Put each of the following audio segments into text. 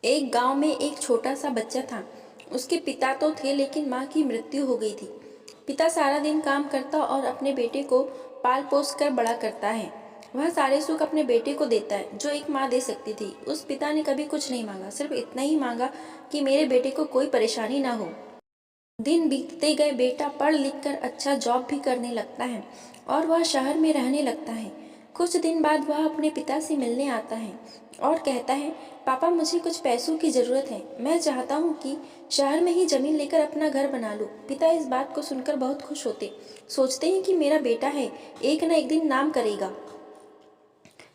एक गांव में एक छोटा सा बच्चा था। उसके पिता तो थे लेकिन माँ की मृत्यु हो गई थी। पिता सारा दिन काम करता और अपने बेटे को पाल पोस कर बड़ा करता है। वह सारे सुख अपने बेटे को देता है जो एक माँ दे सकती थी। उस पिता ने कभी कुछ नहीं मांगा, सिर्फ इतना ही मांगा कि मेरे बेटे को कोई परेशानी ना हो। दिन बीतते गए, बेटा पढ़ लिख कर अच्छा जॉब भी करने लगता है और वह शहर में रहने लगता है। कुछ दिन बाद वह अपने पिता से मिलने आता है और कहता है, पापा मुझे कुछ पैसों की ज़रूरत है। मैं चाहता हूँ कि शहर में ही ज़मीन लेकर अपना घर बना लूँ। पिता इस बात को सुनकर बहुत खुश होते, सोचते हैं कि मेरा बेटा है, एक न एक दिन नाम करेगा।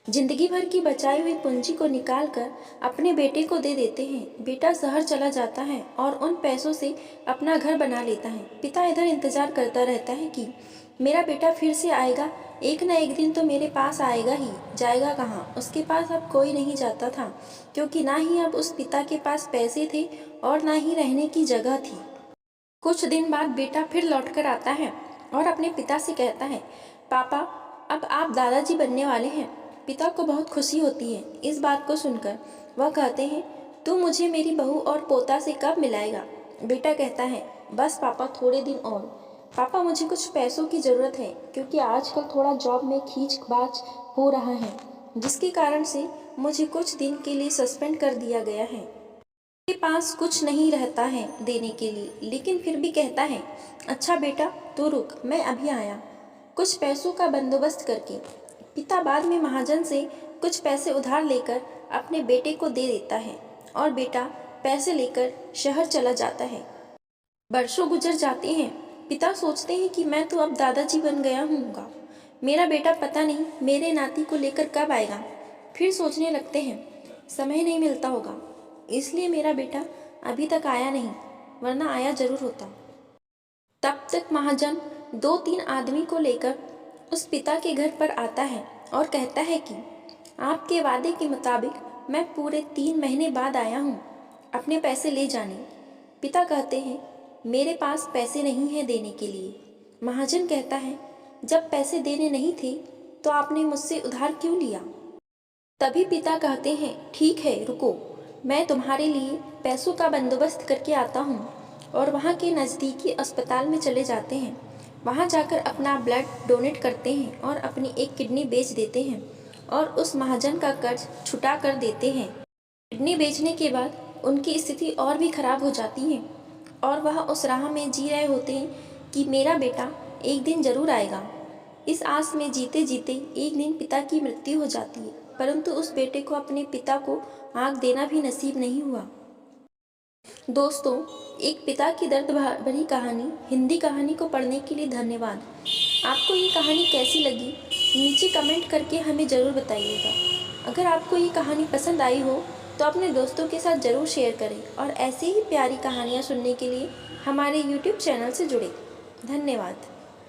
जिंदगी भर की बचाई हुई पूंजी को निकालकर अपने बेटे को दे देते हैं। बेटा शहर चला जाता है और उन पैसों से अपना घर बना लेता है। पिता इधर इंतजार करता रहता है कि मेरा बेटा फिर से आएगा, एक न एक दिन तो मेरे पास आएगा ही। जाएगा कहाँ? उसके पास अब कोई नहीं जाता था, क्योंकि ना ही अब उस पिता के पास पैसे थे और ना ही रहने की जगह थी। कुछ दिन बाद बेटा फिर लौट कर आता है और अपने पिता से कहता है, पापा अब आप दादाजी बनने वाले हैं। पिता को बहुत खुशी होती है इस बात को सुनकर। वह कहते हैं, तू मुझे मेरी बहू और पोता से कब मिलाएगा? बेटा कहता है, बस पापा थोड़े दिन और। पापा मुझे कुछ पैसों की ज़रूरत है, क्योंकि आजकल थोड़ा जॉब में खींचबाज हो रहा है, जिसके कारण से मुझे कुछ दिन के लिए सस्पेंड कर दिया गया है। के पास कुछ नहीं रहता है देने के लिए, लेकिन फिर भी कहता है, अच्छा बेटा तू रुक, मैं अभी आया कुछ पैसों का बंदोबस्त करके। पिता बाद में महाजन से कुछ पैसे उधार लेकर अपने बेटे को दे देता है और बेटा पैसे लेकर शहर चला जाता है। बरसों गुजर जाते हैं। पिता सोचते हैं कि मैं तो अब दादाजी बन गया हूँगा, मेरा बेटा पता नहीं मेरे नाती को लेकर कब आएगा। फिर सोचने लगते हैं, समय नहीं मिलता होगा, इसलिए मेरा बेटा अभी तक आया नहीं, वरना आया जरूर होता। तब तक महाजन 2-3 आदमी को लेकर उस पिता के घर पर आता है और कहता है कि आपके वादे के मुताबिक मैं पूरे 3 महीने बाद आया हूँ अपने पैसे ले जाने। पिता कहते हैं, मेरे पास पैसे नहीं हैं देने के लिए। महाजन कहता है, जब पैसे देने नहीं थे तो आपने मुझसे उधार क्यों लिया? तभी पिता कहते हैं, ठीक है रुको, मैं तुम्हारे लिए पैसों का बंदोबस्त करके आता हूँ। और वहाँ के नज़दीकी अस्पताल में चले जाते हैं। वहाँ जाकर अपना ब्लड डोनेट करते हैं और अपनी एक किडनी बेच देते हैं और उस महाजन का कर्ज छुटा कर देते हैं। किडनी बेचने के बाद उनकी स्थिति और भी खराब हो जाती है और वह उस राह में जी रहे होते हैं कि मेरा बेटा एक दिन ज़रूर आएगा। इस आस में जीते जीते एक दिन पिता की मृत्यु हो जाती है, परंतु उस बेटे को अपने पिता को आँख देना भी नसीब नहीं हुआ। दोस्तों, एक पिता की दर्द भरी कहानी हिंदी कहानी को पढ़ने के लिए धन्यवाद। आपको ये कहानी कैसी लगी नीचे कमेंट करके हमें ज़रूर बताइएगा। अगर आपको ये कहानी पसंद आई हो तो अपने दोस्तों के साथ ज़रूर शेयर करें और ऐसे ही प्यारी कहानियाँ सुनने के लिए हमारे YouTube चैनल से जुड़ें। धन्यवाद।